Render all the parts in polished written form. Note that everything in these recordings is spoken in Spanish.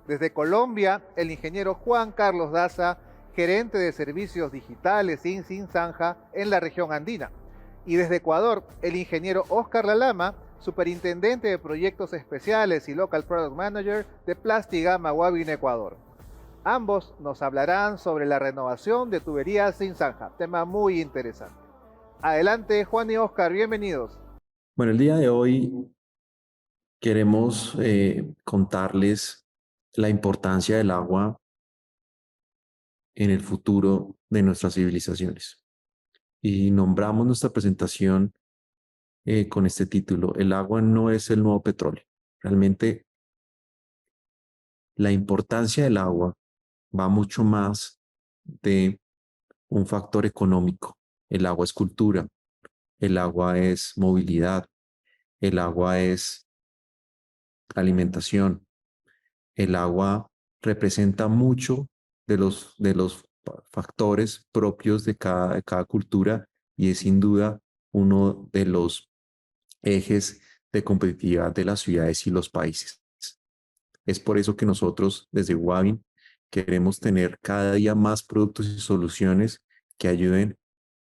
Desde Colombia, el ingeniero Juan Carlos Daza, gerente de servicios digitales Sin Zanja en la región andina. Y desde Ecuador, el ingeniero Oscar Lalama, superintendente de proyectos especiales y local product manager de Plastigama Huavi en Ecuador. Ambos nos hablarán sobre la renovación de tuberías Sin Zanja, tema muy interesante. Adelante, Juan y Oscar, bienvenidos. Bueno, el día de hoy queremos contarles la importancia del agua en el futuro de nuestras civilizaciones. Y nombramos nuestra presentación con este título: El agua no es el nuevo petróleo. Realmente la importancia del agua va mucho más de un factor económico. El agua es cultura, el agua es movilidad, el agua es alimentación. El agua representa mucho de los factores propios de cada cultura y es sin duda uno de los ejes de competitividad de las ciudades y los países. Es por eso que nosotros desde Wavin queremos tener cada día más productos y soluciones que ayuden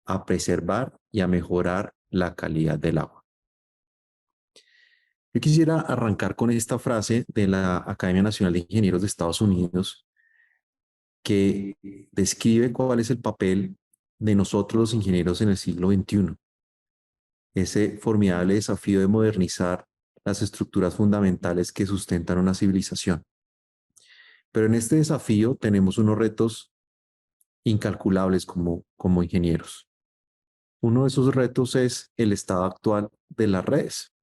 a preservar y a mejorar la calidad del agua. Yo quisiera arrancar con esta frase de la Academia Nacional de Ingenieros de Estados Unidos, que describe cuál es el papel de nosotros los ingenieros en el siglo XXI. Ese formidable desafío de modernizar las estructuras fundamentales que sustentan una civilización. Pero en este desafío tenemos unos retos incalculables como ingenieros. Uno de esos retos es el estado actual de las redes.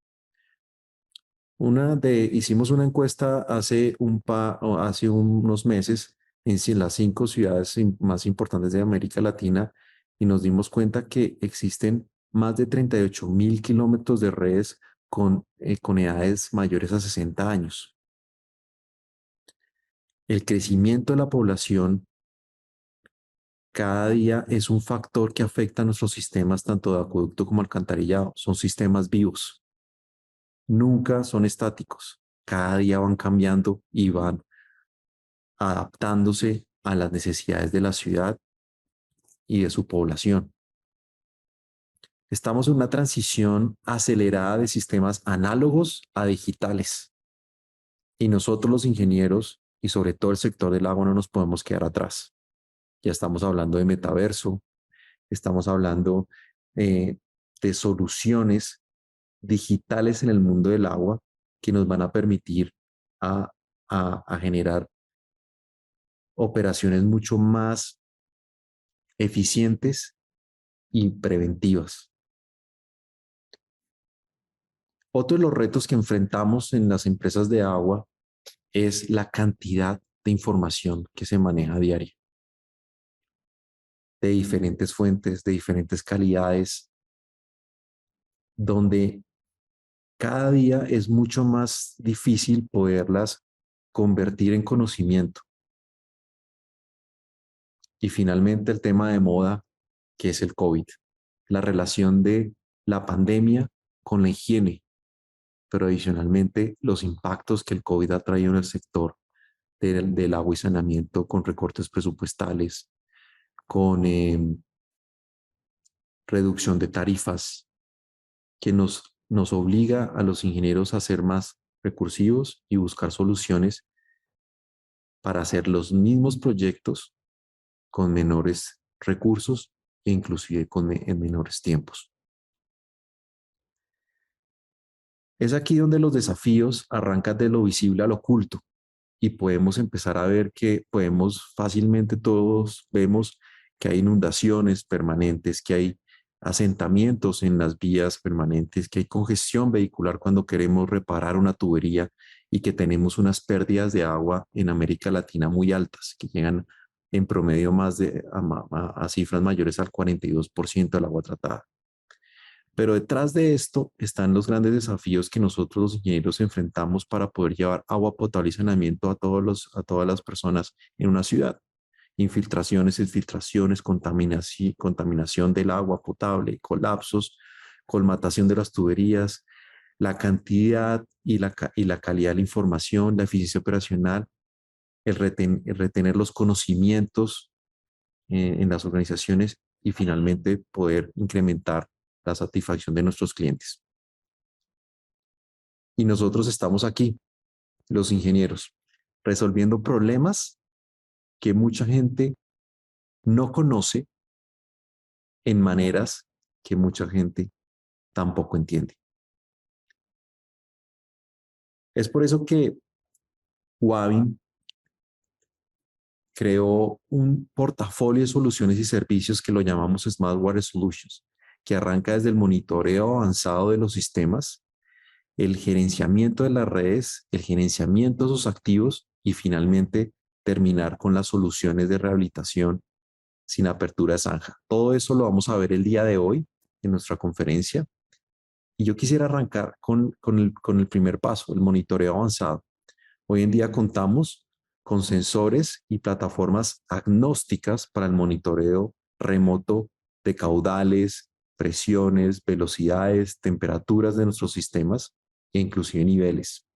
Hicimos una encuesta hace unos meses en las 5 ciudades más importantes de América Latina y nos dimos cuenta que existen más de 38.000 kilómetros de redes con edades mayores a 60 años. El crecimiento de la población cada día es un factor que afecta a nuestros sistemas, tanto de acueducto como alcantarillado. Son sistemas vivos. Nunca son estáticos. Cada día van cambiando y van adaptándose a las necesidades de la ciudad y de su población. Estamos en una transición acelerada de sistemas análogos a digitales y nosotros los ingenieros y sobre todo el sector del agua no nos podemos quedar atrás. Ya estamos hablando de metaverso, estamos hablando de soluciones digitales en el mundo del agua que nos van a permitir a, a generar operaciones mucho más eficientes y preventivas. Otro de los retos que enfrentamos en las empresas de agua es la cantidad de información que se maneja a diario, de diferentes fuentes, de diferentes calidades, donde cada día es mucho más difícil poderlas convertir en conocimiento. Y finalmente el tema de moda, que es el COVID, la relación de la pandemia con la higiene, pero adicionalmente los impactos que el COVID ha traído en el sector del agua y saneamiento con recortes presupuestales, con reducción de tarifas, que nos obliga a los ingenieros a ser más recursivos y buscar soluciones para hacer los mismos proyectos con menores recursos e inclusive en menores tiempos. Es aquí donde los desafíos arrancan de lo visible a lo oculto y podemos empezar a ver que fácilmente todos vemos que hay inundaciones permanentes, que hay asentamientos en las vías permanentes, que hay congestión vehicular cuando queremos reparar una tubería y que tenemos unas pérdidas de agua en América Latina muy altas, que llegan en promedio a cifras mayores al 42% del agua tratada. Pero detrás de esto están los grandes desafíos que nosotros los ingenieros enfrentamos para poder llevar agua potable y saneamiento a todas las personas en una ciudad. Infiltraciones, exfiltraciones, contaminación del agua potable, colapsos, colmatación de las tuberías, la cantidad y la calidad de la información, la eficiencia operacional el retener los conocimientos en las organizaciones y finalmente poder incrementar la satisfacción de nuestros clientes. Y nosotros estamos aquí, los ingenieros, resolviendo problemas que mucha gente no conoce en maneras que mucha gente tampoco entiende. Es por eso que Wavin creó un portafolio de soluciones y servicios que lo llamamos Smart Water Solutions, que arranca desde el monitoreo avanzado de los sistemas, el gerenciamiento de las redes, el gerenciamiento de sus activos y finalmente terminar con las soluciones de rehabilitación sin apertura de zanja. Todo eso lo vamos a ver el día de hoy en nuestra conferencia. Y yo quisiera arrancar con el primer paso, el monitoreo avanzado. Hoy en día contamos con sensores y plataformas agnósticas para el monitoreo remoto de caudales, presiones, velocidades, temperaturas de nuestros sistemas e inclusive niveles.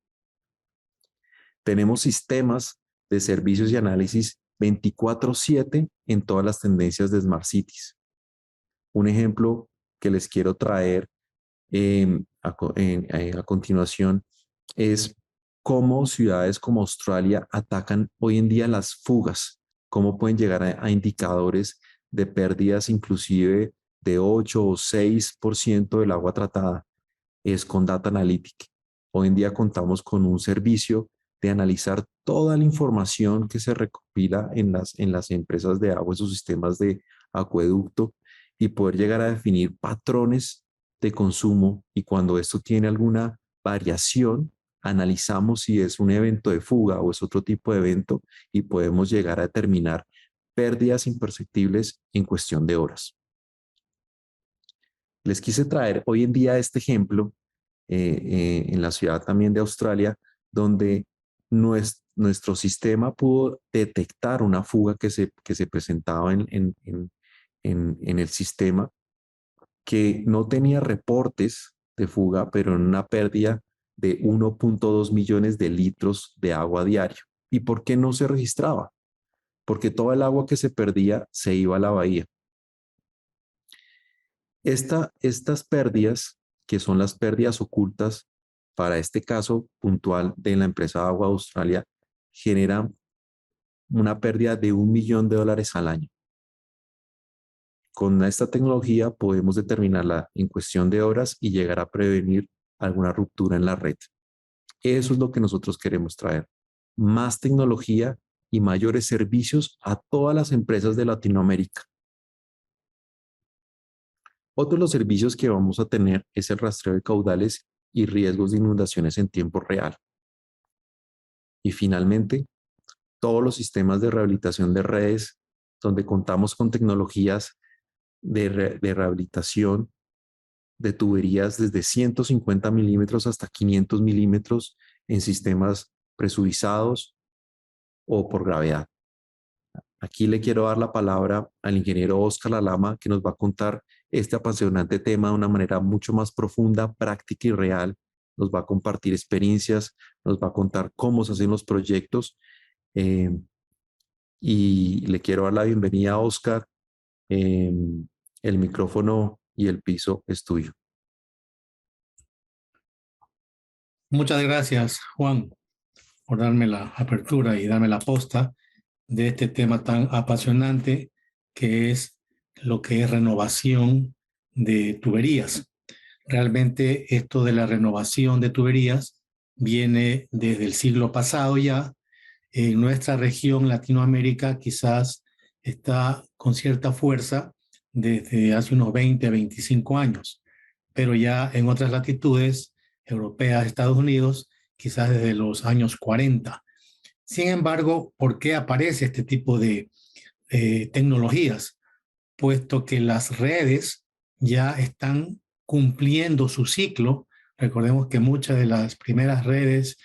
Tenemos sistemas de servicios y análisis 24/7 en todas las tendencias de Smart Cities. Un ejemplo que les quiero traer a continuación es cómo ciudades como Australia atacan hoy en día las fugas, cómo pueden llegar a indicadores de pérdidas inclusive de 8 o 6% del agua tratada. Es con Data Analytics. Hoy en día contamos con un servicio de analizar toda la información que se recopila en las empresas de agua, en sus sistemas de acueducto y poder llegar a definir patrones de consumo y cuando esto tiene alguna variación, analizamos si es un evento de fuga o es otro tipo de evento y podemos llegar a determinar pérdidas imperceptibles en cuestión de horas. Les quise traer hoy en día este ejemplo en la ciudad también de Australia, donde nuestro sistema pudo detectar una fuga que se presentaba en el sistema que no tenía reportes de fuga, pero en una pérdida de 1.2 millones de litros de agua diario. ¿Y por qué no se registraba? Porque toda el agua que se perdía se iba a la bahía. Estas pérdidas, que son las pérdidas ocultas, para este caso puntual de la empresa Agua de Australia, generan una pérdida de $1 millón al año. Con esta tecnología podemos determinarla en cuestión de horas y llegar a prevenir alguna ruptura en la red. Eso es lo que nosotros queremos traer. Más tecnología y mayores servicios a todas las empresas de Latinoamérica. Otro de los servicios que vamos a tener es el rastreo de caudales y riesgos de inundaciones en tiempo real. Y finalmente, todos los sistemas de rehabilitación de redes, donde contamos con tecnologías de rehabilitación de tuberías desde 150 milímetros hasta 500 milímetros en sistemas presurizados o por gravedad. Aquí le quiero dar la palabra al ingeniero Óscar Lalama, que nos va a contar este apasionante tema de una manera mucho más profunda, práctica y real. Nos va a compartir experiencias, nos va a contar cómo se hacen los proyectos. Y le quiero dar la bienvenida a Óscar. El micrófono y el piso es tuyo. Muchas gracias, Juan, por darme la apertura y darme la posta de este tema tan apasionante que es lo que es renovación de tuberías. Realmente esto de la renovación de tuberías viene desde el siglo pasado ya. En nuestra región, Latinoamérica, quizás está con cierta fuerza desde hace unos 20 a 25 años, pero ya en otras latitudes europeas, Estados Unidos, quizás desde los años 40. Sin embargo, ¿por qué aparece este tipo de tecnologías? Puesto que las redes ya están cumpliendo su ciclo. Recordemos que muchas de las primeras redes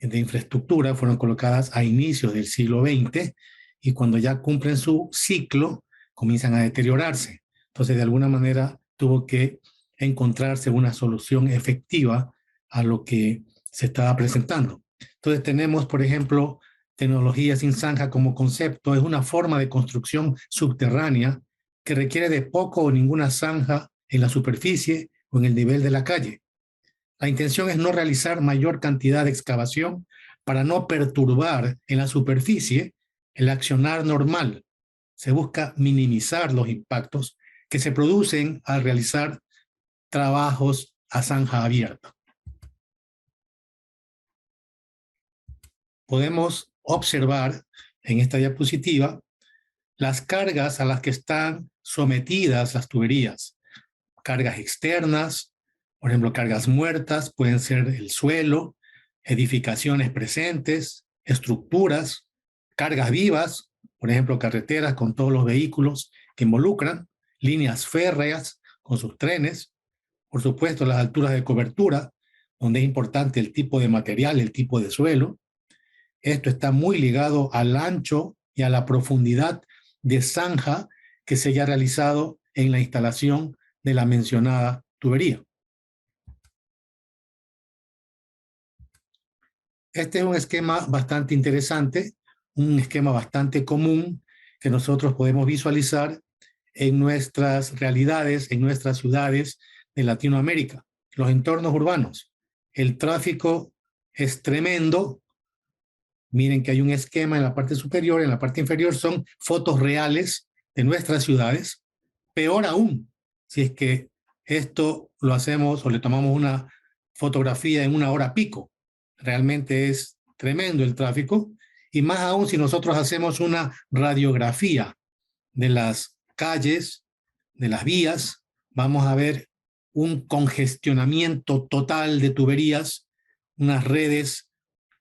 de infraestructura fueron colocadas a inicios del siglo XX y cuando ya cumplen su ciclo comienzan a deteriorarse. Entonces, de alguna manera tuvo que encontrarse una solución efectiva a lo que se estaba presentando. Entonces tenemos, por ejemplo, tecnología sin zanja como concepto es una forma de construcción subterránea que requiere de poco o ninguna zanja en la superficie o en el nivel de la calle. La intención es no realizar mayor cantidad de excavación para no perturbar en la superficie el accionar normal. Se busca minimizar los impactos que se producen al realizar trabajos a zanja abierta. Podemos observar en esta diapositiva las cargas a las que están sometidas las tuberías. Cargas externas, por ejemplo, cargas muertas, pueden ser el suelo, edificaciones presentes, estructuras, cargas vivas, por ejemplo, carreteras con todos los vehículos que involucran, líneas férreas con sus trenes, por supuesto, las alturas de cobertura, donde es importante el tipo de material, el tipo de suelo. Esto está muy ligado al ancho y a la profundidad de zanja que se haya realizado en la instalación de la mencionada tubería. Este es un esquema bastante interesante, un esquema bastante común que nosotros podemos visualizar en nuestras realidades, en nuestras ciudades de Latinoamérica, los entornos urbanos. El tráfico es tremendo. Miren que hay un esquema en la parte superior, en la parte inferior son fotos reales de nuestras ciudades. Peor aún, si es que esto lo hacemos o le tomamos una fotografía en una hora pico. Realmente es tremendo el tráfico. Y más aún si nosotros hacemos una radiografía de las calles, de las vías, vamos a ver un congestionamiento total de tuberías, unas redes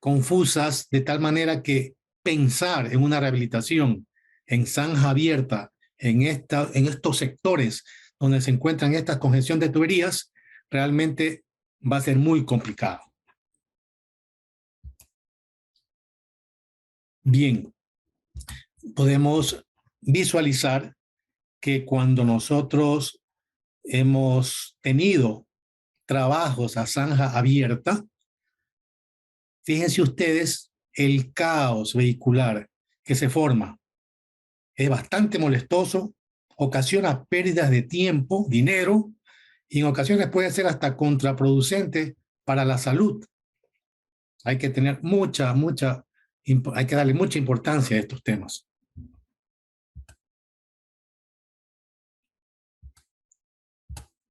confusas, de tal manera que pensar en una rehabilitación en zanja abierta, en estos sectores donde se encuentran esta congestión de tuberías, realmente va a ser muy complicado. Bien, podemos visualizar que cuando nosotros hemos tenido trabajos a zanja abierta, fíjense ustedes el caos vehicular que se forma. Es bastante molestoso, ocasiona pérdidas de tiempo, dinero, y en ocasiones puede ser hasta contraproducente para la salud. Hay que tener hay que darle mucha importancia a estos temas.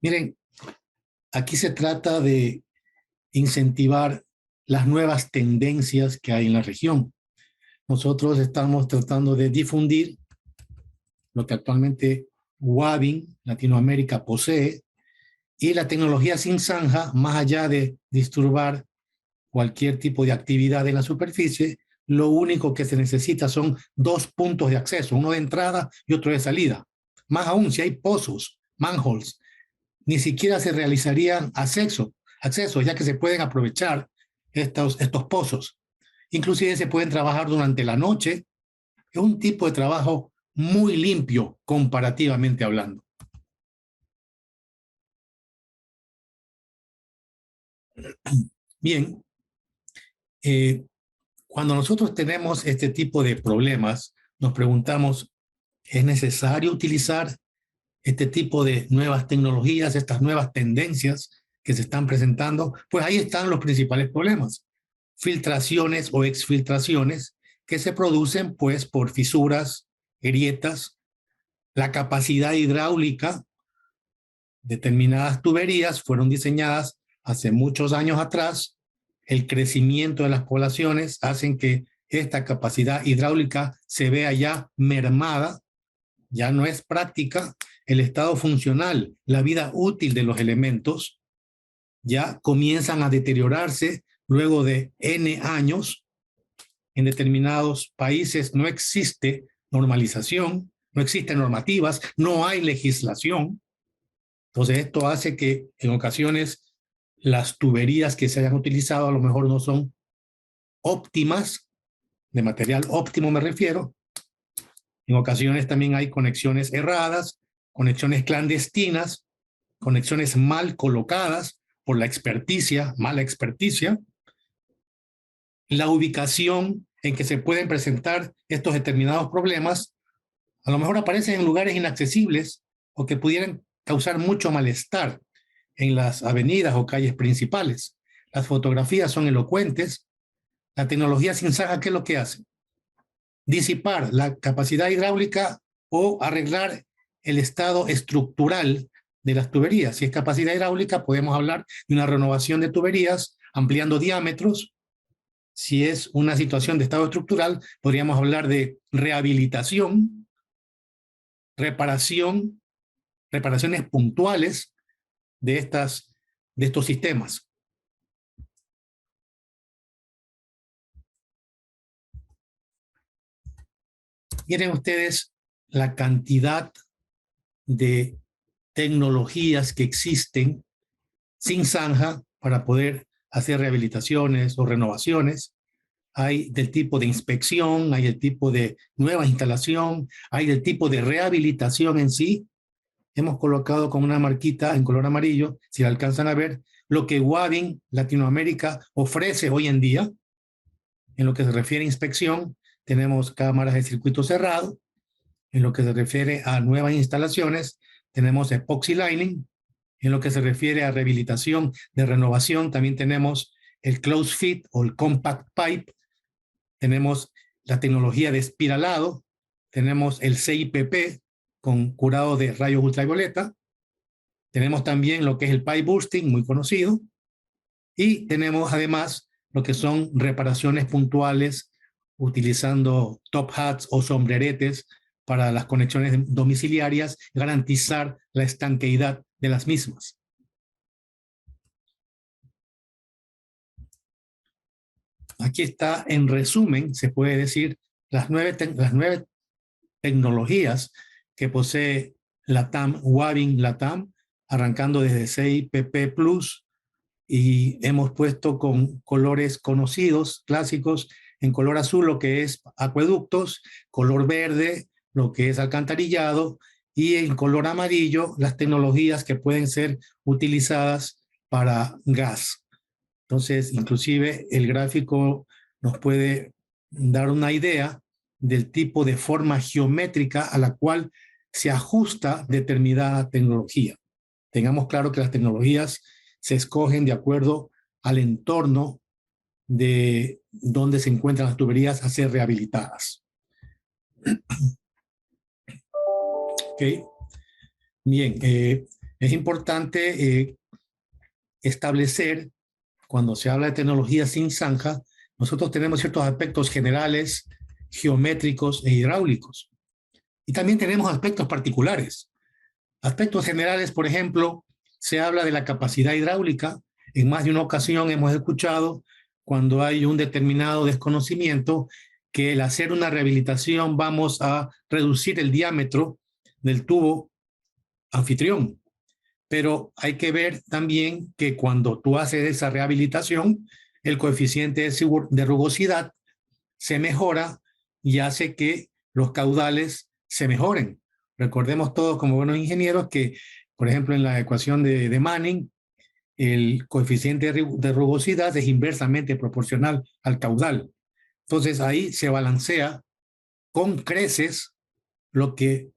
Miren, aquí se trata de incentivar las nuevas tendencias que hay en la región. Nosotros estamos tratando de difundir lo que actualmente Wavin Latinoamérica posee, y la tecnología sin zanja, más allá de disturbar cualquier tipo de actividad en la superficie, lo único que se necesita son dos puntos de acceso, uno de entrada y otro de salida. Más aún, si hay pozos, manholes, ni siquiera se realizarían accesos, ya que se pueden aprovechar estos pozos. Inclusive se pueden trabajar durante la noche. Es un tipo de trabajo muy limpio comparativamente hablando. Bien, cuando nosotros tenemos este tipo de problemas, nos preguntamos, ¿es necesario utilizar este tipo de nuevas tecnologías, estas nuevas tendencias que se están presentando? Pues ahí están los principales problemas. Filtraciones o exfiltraciones que se producen pues por fisuras, grietas, la capacidad hidráulica. Determinadas tuberías fueron diseñadas hace muchos años atrás. El crecimiento de las poblaciones hacen que esta capacidad hidráulica se vea ya mermada, ya no es práctica. El estado funcional, la vida útil de los elementos ya comienzan a deteriorarse luego de N años. En determinados países no existe normalización, no existen normativas, no hay legislación. Entonces esto hace que en ocasiones las tuberías que se hayan utilizado a lo mejor no son óptimas, de material óptimo me refiero. En ocasiones también hay conexiones erradas, conexiones clandestinas, conexiones mal colocadas por la experticia, mala experticia. La ubicación en que se pueden presentar estos determinados problemas, a lo mejor aparecen en lugares inaccesibles o que pudieran causar mucho malestar en las avenidas o calles principales. Las fotografías son elocuentes. La tecnología sin zanja, ¿qué es lo que hace? Disipar la capacidad hidráulica o arreglar el estado estructural de las tuberías. Si es capacidad hidráulica, podemos hablar de una renovación de tuberías, ampliando diámetros. Si es una situación de estado estructural, podríamos hablar de rehabilitación, reparación, reparaciones puntuales de estos sistemas. Miren ustedes la cantidad de tecnologías que existen sin zanja para poder hacer rehabilitaciones o renovaciones. Hay del tipo de inspección, hay el tipo de nueva instalación, hay del tipo de rehabilitación en sí. Hemos colocado con una marquita en color amarillo, si la alcanzan a ver, lo que Wavin Latinoamérica ofrece hoy en día. En lo que se refiere a inspección, tenemos cámaras de circuito cerrado. En lo que se refiere a nuevas instalaciones, tenemos epoxy lining. En lo que se refiere a rehabilitación de renovación, también tenemos el close fit o el compact pipe. Tenemos la tecnología de espiralado. Tenemos el CIPP con curado de rayos ultravioleta. Tenemos también lo que es el pipe bursting, muy conocido. Y tenemos además lo que son reparaciones puntuales utilizando top hats o sombreretes para las conexiones domiciliarias, garantizar la estanqueidad de las mismas. Aquí está, en resumen, se puede decir las nueve tecnologías que posee LATAM, Wavin LATAM, arrancando desde CIPP Plus, y hemos puesto con colores conocidos, clásicos, en color azul lo que es acueductos, color verde lo que es alcantarillado, y en color amarillo las tecnologías que pueden ser utilizadas para gas. Entonces, inclusive el gráfico nos puede dar una idea del tipo de forma geométrica a la cual se ajusta determinada tecnología. Tengamos claro que las tecnologías se escogen de acuerdo al entorno de donde se encuentran las tuberías a ser rehabilitadas. Okay. Bien, es importante establecer, cuando se habla de tecnología sin zanja, nosotros tenemos ciertos aspectos generales, geométricos e hidráulicos. Y también tenemos aspectos particulares. Aspectos generales, por ejemplo, se habla de la capacidad hidráulica. En más de una ocasión hemos escuchado, cuando hay un determinado desconocimiento, que al hacer una rehabilitación vamos a reducir el diámetro del tubo anfitrión. Pero hay que ver también que cuando tú haces esa rehabilitación, el coeficiente de rugosidad se mejora y hace que los caudales se mejoren. Recordemos todos como buenos ingenieros que, por ejemplo, en la ecuación de Manning, el coeficiente de rugosidad es inversamente proporcional al caudal. Entonces ahí se balancea con creces lo que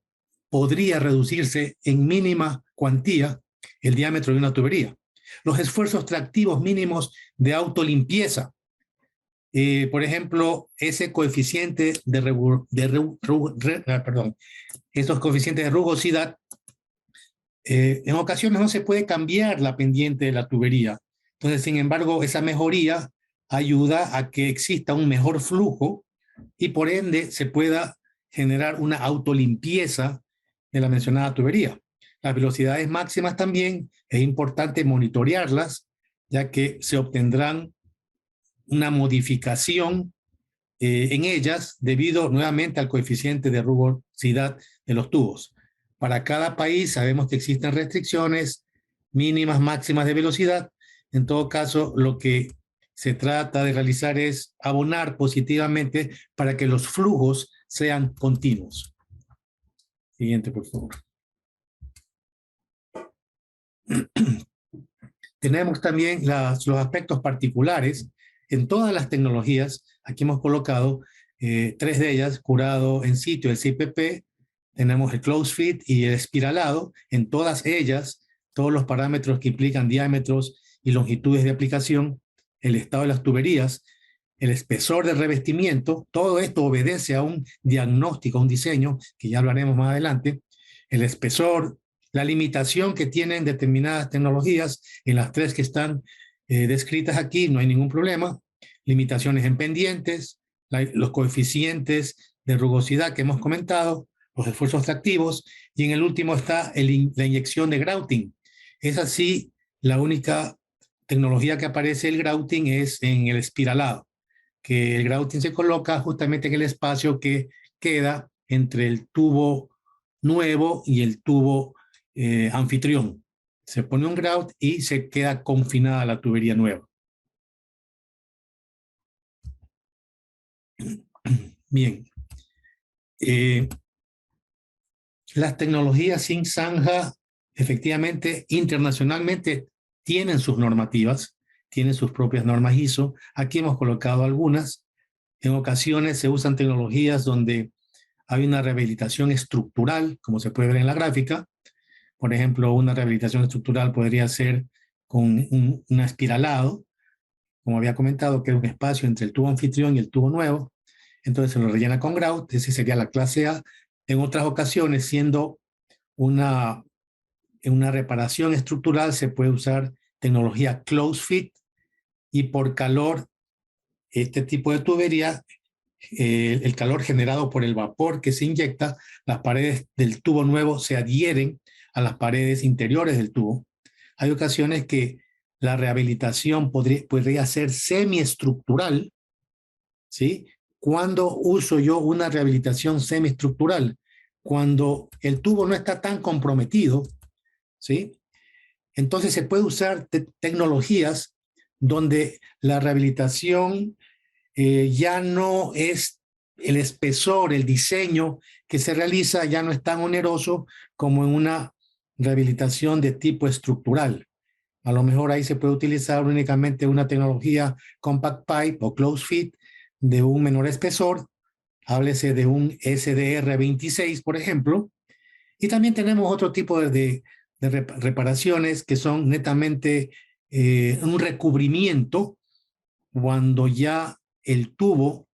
podría reducirse en mínima cuantía el diámetro de una tubería. Los esfuerzos tractivos mínimos de autolimpieza. Por ejemplo, ese coeficiente esos coeficientes de rugosidad, en ocasiones no se puede cambiar la pendiente de la tubería. Entonces, sin embargo, esa mejoría ayuda a que exista un mejor flujo y por ende se pueda generar una autolimpieza de la mencionada tubería. Las velocidades máximas también es importante monitorearlas, ya que se obtendrán una modificación en ellas debido nuevamente al coeficiente de rugosidad de los tubos. Para cada país sabemos que existen restricciones mínimas, máximas de velocidad. En todo caso, lo que se trata de realizar es abonar positivamente para que los flujos sean continuos. Siguiente, por favor. Tenemos también los aspectos particulares. en todas las tecnologías, aquí hemos colocado 3 de ellas, curado en sitio, el CIPP, tenemos el close fit y el espiralado. En todas ellas, todos los parámetros que implican diámetros y longitudes de aplicación, el estado de las tuberías, el espesor del revestimiento, todo esto obedece a un diagnóstico, a un diseño, que ya hablaremos más adelante, el espesor, la limitación que tienen determinadas tecnologías, en las 3 que están descritas aquí, no hay ningún problema, limitaciones en pendientes, los coeficientes de rugosidad que hemos comentado, los esfuerzos tractivos, y en el último está la inyección de grouting. Es así, la única tecnología que aparece el grouting es en el espiralado, que el grouting se coloca justamente en el espacio que queda entre el tubo nuevo y el tubo anfitrión. Se pone un grout y se queda confinada la tubería nueva. Bien. Las tecnologías sin zanja, efectivamente, internacionalmente tienen sus normativas, tienen sus propias normas ISO. Aquí hemos colocado algunas. En ocasiones se usan tecnologías donde hay una rehabilitación estructural, como se puede ver en la gráfica. Por ejemplo, una rehabilitación estructural podría ser con un espiralado, como había comentado, que es un espacio entre el tubo anfitrión y el tubo nuevo. Entonces se lo rellena con grout, esa sería la clase A. En otras ocasiones, siendo una reparación estructural, se puede usar tecnología close fit, y por calor, este tipo de tubería, el calor generado por el vapor que se inyecta, las paredes del tubo nuevo se adhieren a las paredes interiores del tubo. Hay ocasiones que la rehabilitación podría ser semiestructural, ¿sí? ¿Cuándo uso yo una rehabilitación semiestructural? Cuando el tubo no está tan comprometido, ¿sí? Entonces se puede usar tecnologías donde la rehabilitación ya no es el espesor, el diseño que se realiza ya no es tan oneroso como en una rehabilitación de tipo estructural. A lo mejor ahí se puede utilizar únicamente una tecnología compact pipe o close fit de un menor espesor, háblese de un SDR26, por ejemplo, y también tenemos otro tipo de reparaciones que son netamente un recubrimiento cuando ya el tubo,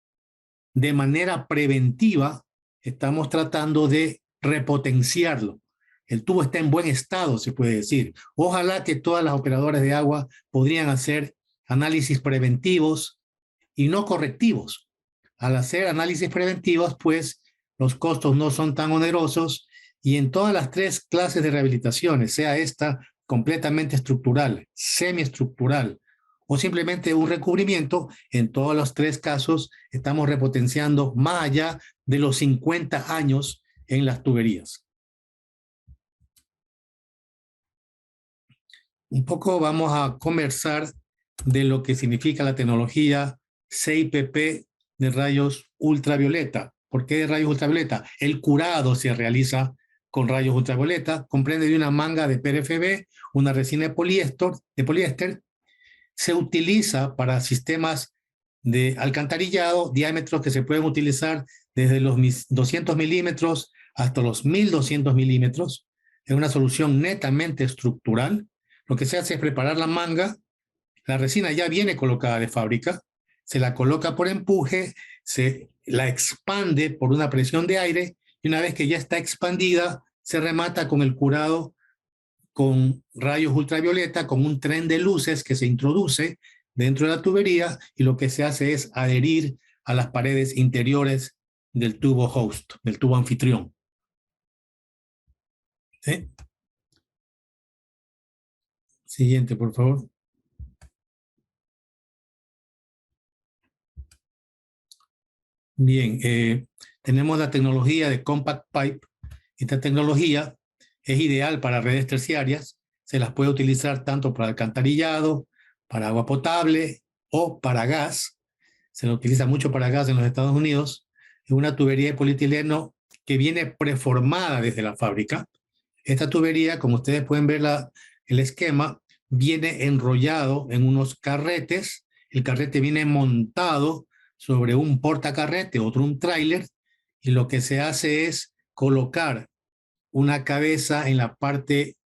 de manera preventiva, estamos tratando de repotenciarlo. El tubo está en buen estado, se puede decir. Ojalá que todas las operadoras de agua podrían hacer análisis preventivos y no correctivos. Al hacer análisis preventivos, pues los costos no son tan onerosos, y en todas las 3 clases de rehabilitaciones, sea esta completamente estructural, semiestructural o simplemente un recubrimiento, en todos los 3 casos estamos repotenciando más allá de los 50 años en las tuberías. Un poco vamos a conversar de lo que significa la tecnología CIPP de rayos ultravioleta. ¿Por qué de rayos ultravioleta? El curado se realiza con rayos ultravioleta, comprende de una manga de PRFB, una resina de poliéster, se utiliza para sistemas de alcantarillado, diámetros que se pueden utilizar desde los 200 milímetros hasta los 1200 milímetros. Es una solución netamente estructural. Lo que se hace es preparar la manga, la resina ya viene colocada de fábrica, se la coloca por empuje, se la expande por una presión de aire, y una vez que ya está expandida, se remata con el curado con rayos ultravioleta, con un tren de luces que se introduce dentro de la tubería, y lo que se hace es adherir a las paredes interiores del tubo host, del tubo anfitrión. ¿Sí? Siguiente, por favor. Bien, tenemos la tecnología de compact pipe. Esta tecnología es ideal para redes terciarias. Se las puede utilizar tanto para alcantarillado, para agua potable o para gas. Se lo utiliza mucho para gas en los Estados Unidos. Es una tubería de polietileno que viene preformada desde la fábrica. Esta tubería, como ustedes pueden ver el esquema, viene enrollado en unos carretes. el carrete viene montado sobre un portacarrete, otro un tráiler, y lo que se hace es colocar una cabeza en la parte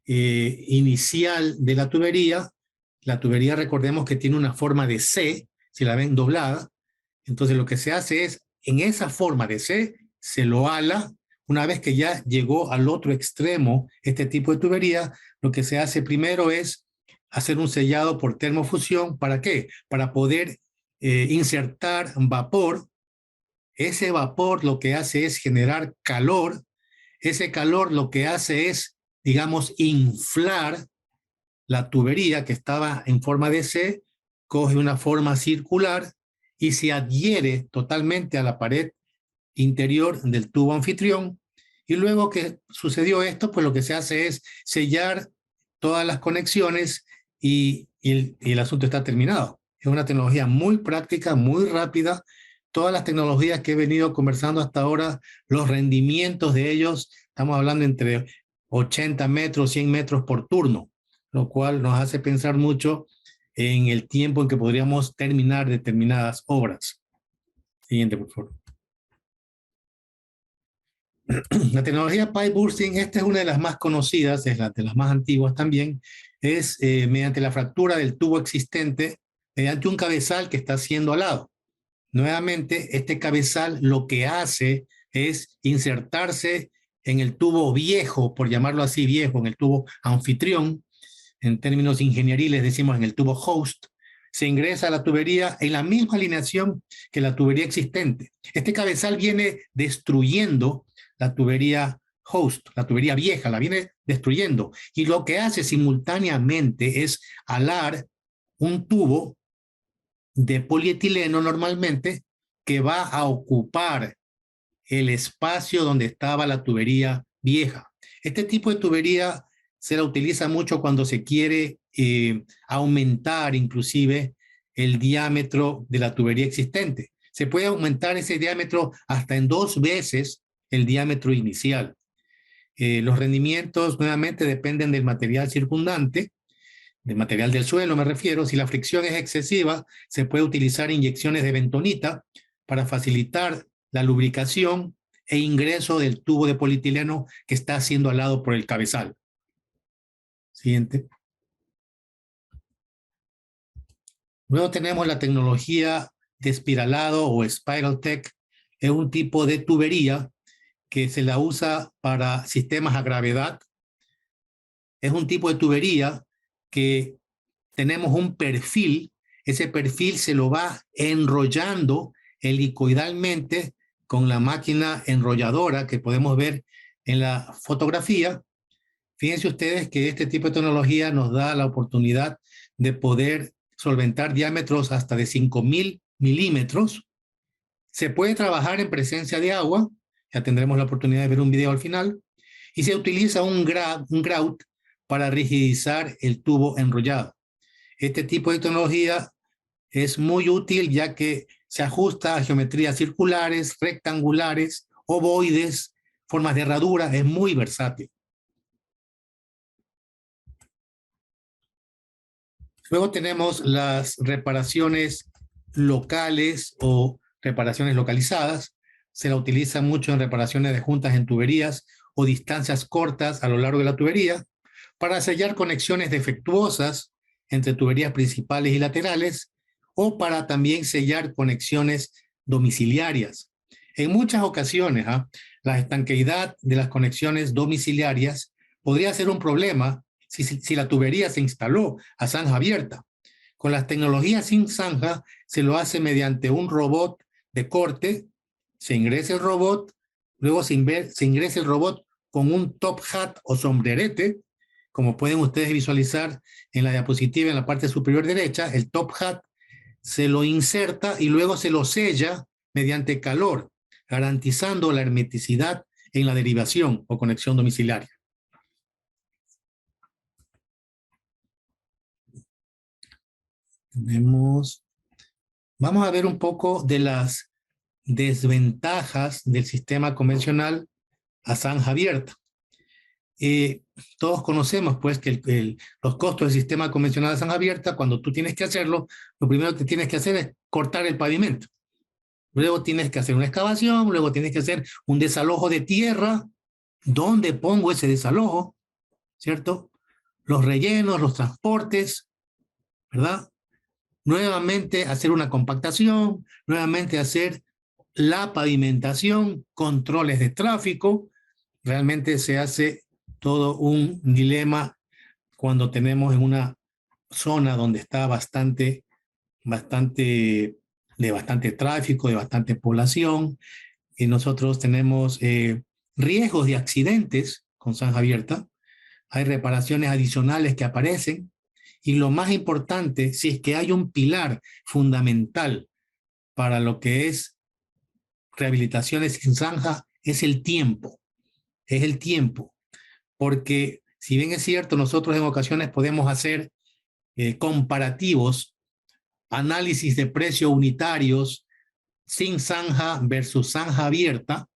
inicial de la tubería. La tubería, recordemos que tiene una forma de C, si la ven doblada. Entonces lo que se hace es, en esa forma de C, se lo ala. Una vez que ya llegó al otro extremo este tipo de tubería, lo que se hace primero es hacer un sellado por termofusión. ¿Para qué? Para poder insertar vapor. Ese vapor lo que hace es generar calor. Ese calor lo que hace es, digamos, inflar la tubería que estaba en forma de C, coge una forma circular y se adhiere totalmente a la pared interior del tubo anfitrión. Y luego que sucedió esto, pues lo que se hace es sellar todas las conexiones y el asunto está terminado. Es una tecnología muy práctica, muy rápida. Todas las tecnologías que he venido conversando hasta ahora, los rendimientos de ellos, estamos hablando entre 80 metros, 100 metros por turno, lo cual nos hace pensar mucho en el tiempo en que podríamos terminar determinadas obras. Siguiente, por favor. La tecnología pipe bursting, esta es una de las más conocidas, es de las más antiguas también, es mediante la fractura del tubo existente mediante un cabezal que está siendo alado. Nuevamente, este cabezal lo que hace es insertarse en el tubo viejo, por llamarlo así viejo, en el tubo anfitrión. En términos ingenieriles decimos en el tubo host. Se ingresa a la tubería en la misma alineación que la tubería existente. Este cabezal viene destruyendo la tubería host, la tubería vieja, la viene destruyendo. Y lo que hace simultáneamente es alar un tubo de polietileno normalmente que va a ocupar el espacio donde estaba la tubería vieja. Este tipo de tubería se la utiliza mucho cuando se quiere aumentar inclusive el diámetro de la tubería existente. Se puede aumentar ese diámetro hasta en 2 veces el diámetro inicial. Los rendimientos nuevamente dependen del material circundante, del material del suelo me refiero. Si la fricción es excesiva, se puede utilizar inyecciones de bentonita para facilitar la lubricación e ingreso del tubo de polietileno que está siendo alado por el cabezal. Siguiente. Luego tenemos la tecnología de espiralado o Spiral Tech. Es un tipo de tubería que se la usa para sistemas a gravedad. Es un tipo de tubería que tenemos un perfil. Ese perfil se lo va enrollando helicoidalmente con la máquina enrolladora que podemos ver en la fotografía. Fíjense ustedes que este tipo de tecnología nos da la oportunidad de poder solventar diámetros hasta de 5.000 milímetros. Se puede trabajar en presencia de agua, ya tendremos la oportunidad de ver un video al final, y se utiliza un grout para rigidizar el tubo enrollado. Este tipo de tecnología es muy útil ya que se ajusta a geometrías circulares, rectangulares, ovoides, formas de herradura, es muy versátil. Luego tenemos las reparaciones locales o reparaciones localizadas. Se la utiliza mucho en reparaciones de juntas en tuberías o distancias cortas a lo largo de la tubería para sellar conexiones defectuosas entre tuberías principales y laterales o para también sellar conexiones domiciliarias. En muchas ocasiones, la estanqueidad de las conexiones domiciliarias podría ser un problema si la tubería se instaló a zanja abierta. Con las tecnologías sin zanja se lo hace mediante un robot de corte, se ingresa el robot, luego se ingresa el robot con un top hat o sombrerete, como pueden ustedes visualizar en la diapositiva en la parte superior derecha. El top hat se lo inserta y luego se lo sella mediante calor, garantizando la hermeticidad en la derivación o conexión domiciliaria. Vamos a ver un poco de las desventajas del sistema convencional a zanja abierta. todos conocemos pues que los costos del sistema convencional de zanja abierta, cuando tú tienes que hacerlo, lo primero que tienes que hacer es cortar el pavimento. Luego tienes que hacer una excavación, luego tienes que hacer un desalojo de tierra. ¿Dónde pongo ese desalojo? ¿Cierto? Los rellenos, los transportes, ¿verdad? Nuevamente hacer una compactación, nuevamente hacer la pavimentación, controles de tráfico. Realmente se hace todo un dilema cuando tenemos en una zona donde está bastante tráfico, de bastante población, y nosotros tenemos riesgos de accidentes con zanja abierta. Hay reparaciones adicionales que aparecen, y lo más importante, si es que hay un pilar fundamental para lo que es rehabilitaciones en zanja, es el tiempo. Es el tiempo, porque si bien es cierto, nosotros en ocasiones podemos hacer comparativos, análisis de precio unitarios sin zanja versus zanja abierta,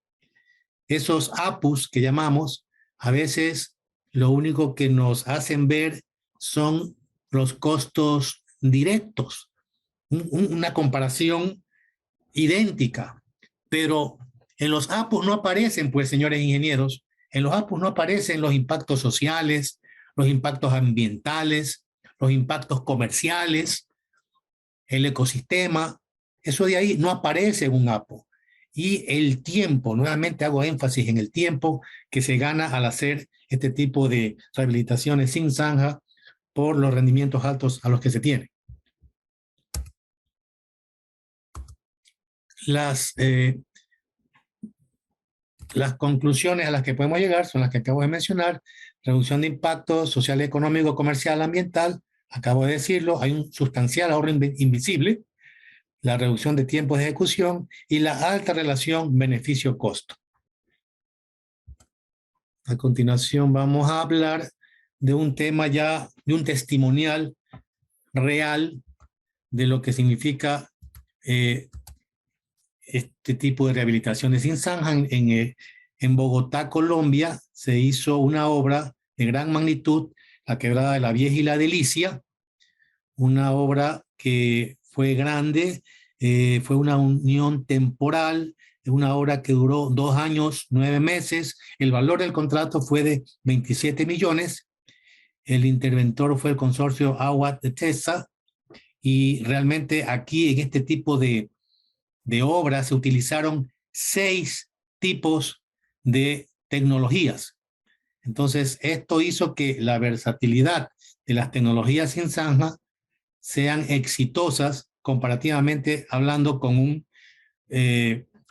esos APUs que llamamos, a veces lo único que nos hacen ver son los costos directos, una comparación idéntica, pero en los APUs no aparecen, pues, señores ingenieros, en los APUs no aparecen los impactos sociales, los impactos ambientales, los impactos comerciales, el ecosistema. Eso de ahí no aparece en un APU. Y el tiempo, nuevamente hago énfasis en el tiempo que se gana al hacer este tipo de rehabilitaciones sin zanja por los rendimientos altos a los que se tiene. Las conclusiones a las que podemos llegar son las que acabo de mencionar: reducción de impacto social, económico, comercial, ambiental. Acabo de decirlo, hay un sustancial ahorro invisible, la reducción de tiempos de ejecución y la alta relación beneficio-costo. A continuación vamos a hablar de un tema ya, de un testimonial real de lo que significa este tipo de rehabilitaciones sin zanja. En Bogotá, Colombia, se hizo una obra de gran magnitud, la Quebrada de la Vieja y la Delicia, una obra que fue grande, fue una unión temporal, una obra que duró 2 años, 9 meses. El valor del contrato fue de 27 millones. El interventor fue el consorcio Agua de Tesa, y realmente aquí en este tipo de obras se utilizaron 6 tipos de tecnologías. Entonces, esto hizo que la versatilidad de las tecnologías sin zanja sean exitosas comparativamente hablando con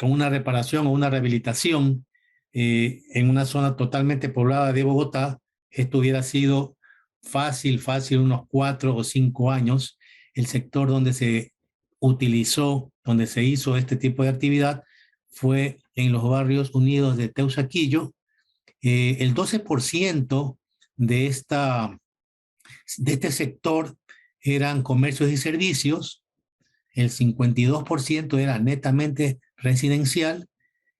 una reparación o una rehabilitación en una zona totalmente poblada de Bogotá. Esto hubiera sido fácil, unos 4 o 5 años. El sector donde se utilizó, donde se hizo este tipo de actividad, fue en los barrios unidos de Teusaquillo. El 12% de este sector eran comercios y servicios, el 52% era netamente residencial,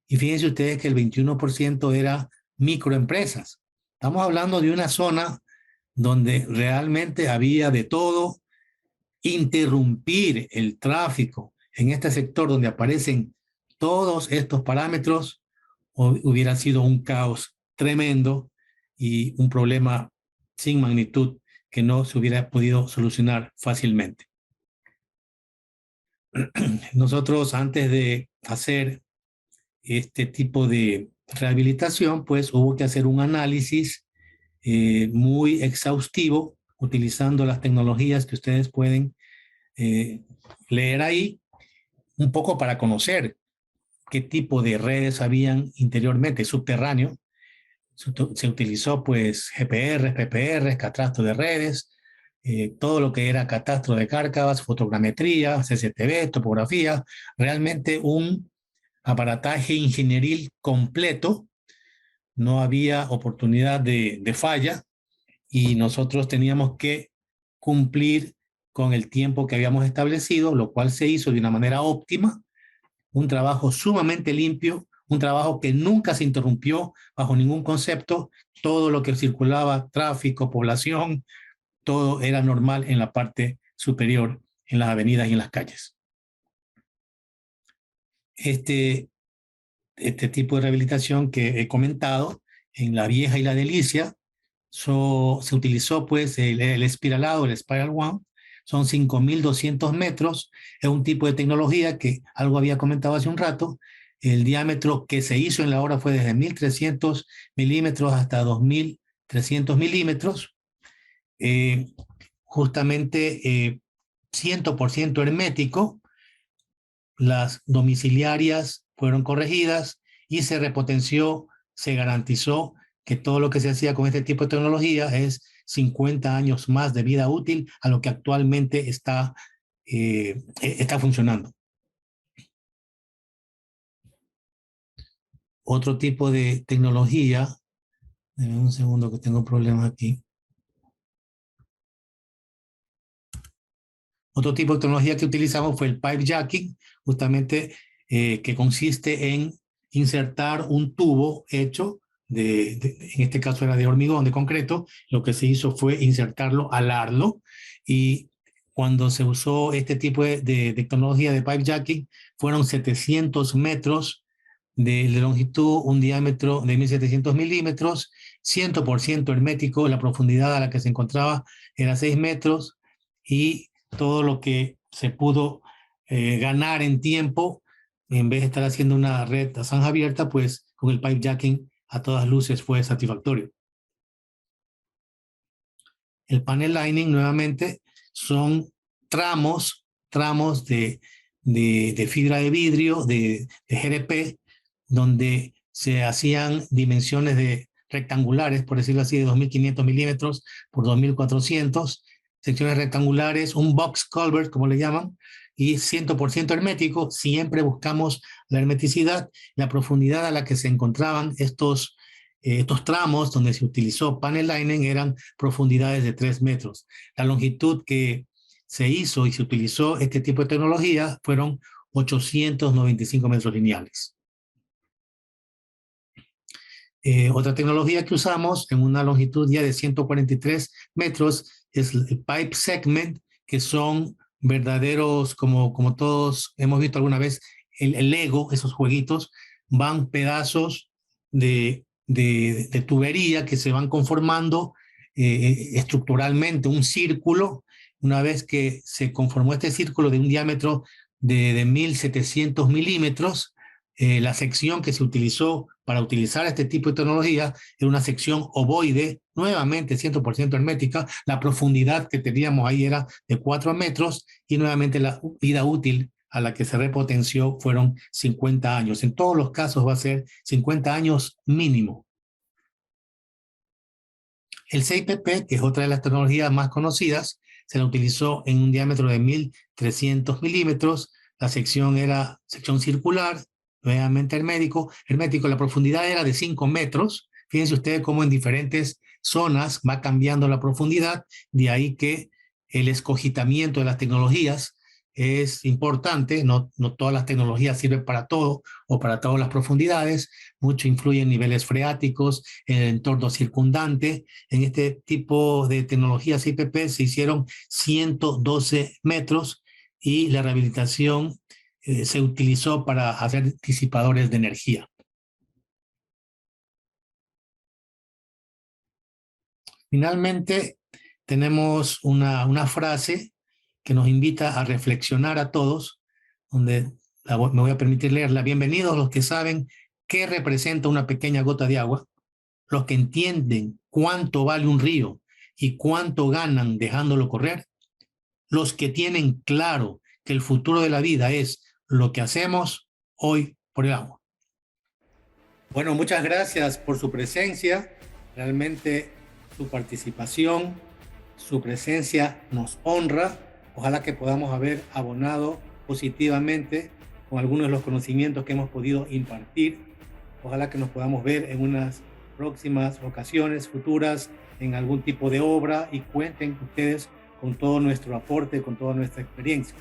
y fíjense ustedes que el 21% era microempresas. Estamos hablando de una zona donde realmente había de todo. Interrumpir el tráfico en este sector donde aparecen todos estos parámetros hubiera sido un caos tremendo y un problema sin magnitud que no se hubiera podido solucionar fácilmente. Nosotros, antes de hacer este tipo de rehabilitación, pues hubo que hacer un análisis muy exhaustivo, utilizando las tecnologías que ustedes pueden leer ahí, un poco para conocer qué tipo de redes habían interiormente, subterráneo. Se utilizó pues GPR, PPR, catastro de redes, todo lo que era catastro de cárcavas, fotogrametría, CCTV, topografía, realmente un aparataje ingenieril completo. No había oportunidad de falla, y nosotros teníamos que cumplir con el tiempo que habíamos establecido, lo cual se hizo de una manera óptima, un trabajo sumamente limpio, un trabajo que nunca se interrumpió bajo ningún concepto. Todo lo que circulaba, tráfico, población, todo era normal en la parte superior, en las avenidas y en las calles. Este tipo de rehabilitación que he comentado, en La Vieja y La Delicia, se utilizó pues el espiralado, el Spiral One, son 5.200 metros, es un tipo de tecnología que algo había comentado hace un rato. El diámetro que se hizo en la obra fue desde 1.300 milímetros hasta 2.300 milímetros, justamente 100% hermético. Las domiciliarias fueron corregidas y se repotenció, se garantizó que todo lo que se hacía con este tipo de tecnología es 50 años más de vida útil a lo que actualmente está funcionando. Otro tipo de tecnología, denme un segundo que tengo problemas aquí. Otro tipo de tecnología que utilizamos fue el pipe jacking, justamente que consiste en insertar un tubo hecho en este caso era de hormigón, de concreto. Lo que se hizo fue insertarlo, alarlo, y cuando se usó este tipo de tecnología de pipe jacking, fueron 700 metros de longitud, un diámetro de 1.700 milímetros, 100% hermético. La profundidad a la que se encontraba era 6 metros, y todo lo que se pudo ganar en tiempo, en vez de estar haciendo una red a zanja abierta, pues con el pipe jacking a todas luces fue satisfactorio. El panel lining nuevamente son tramos de fibra de vidrio, de GRP, donde se hacían dimensiones rectangulares, por decirlo así, de 2.500 milímetros por 2.400, secciones rectangulares, un box culvert, como le llaman, y 100% hermético. Siempre buscamos la hermeticidad, la profundidad a la que se encontraban estos tramos donde se utilizó panel lining eran profundidades de 3 metros. La longitud que se hizo y se utilizó este tipo de tecnología fueron 895 metros lineales. Otra tecnología que usamos en una longitud ya de 143 metros es el pipe segment, que son verdaderos, como todos hemos visto alguna vez, el Lego, esos jueguitos, van pedazos de tubería que se van conformando estructuralmente un círculo. Una vez que se conformó este círculo de un diámetro de 1.700 milímetros, la sección que se utilizó para utilizar este tipo de tecnología era una sección ovoide, nuevamente 100% hermética. La profundidad que teníamos ahí era de 4 metros, y nuevamente la vida útil a la que se repotenció fueron 50 años. En todos los casos va a ser 50 años mínimo. El CIPP, que es otra de las tecnologías más conocidas, se la utilizó en un diámetro de 1.300 milímetros. La sección era sección circular, nuevamente hermético. La profundidad era de 5 metros. Fíjense ustedes cómo en diferentes zonas va cambiando la profundidad. De ahí que el escogitamiento de las tecnologías es importante. No todas las tecnologías sirven para todo o para todas las profundidades. Mucho influye en niveles freáticos, en el entorno circundante. En este tipo de tecnologías IPP se hicieron 112 metros, y la rehabilitación se utilizó para hacer disipadores de energía. Finalmente, tenemos una frase que nos invita a reflexionar a todos, donde me voy a permitir leerla. Bienvenidos los que saben qué representa una pequeña gota de agua, los que entienden cuánto vale un río y cuánto ganan dejándolo correr, los que tienen claro que el futuro de la vida es lo que hacemos hoy por el agua. Bueno, muchas gracias por su presencia. Realmente su participación, su presencia nos honra. Ojalá que podamos haber abonado positivamente con algunos de los conocimientos que hemos podido impartir. Ojalá que nos podamos ver en unas próximas ocasiones futuras en algún tipo de obra, y cuenten ustedes con todo nuestro aporte, con toda nuestra experiencia.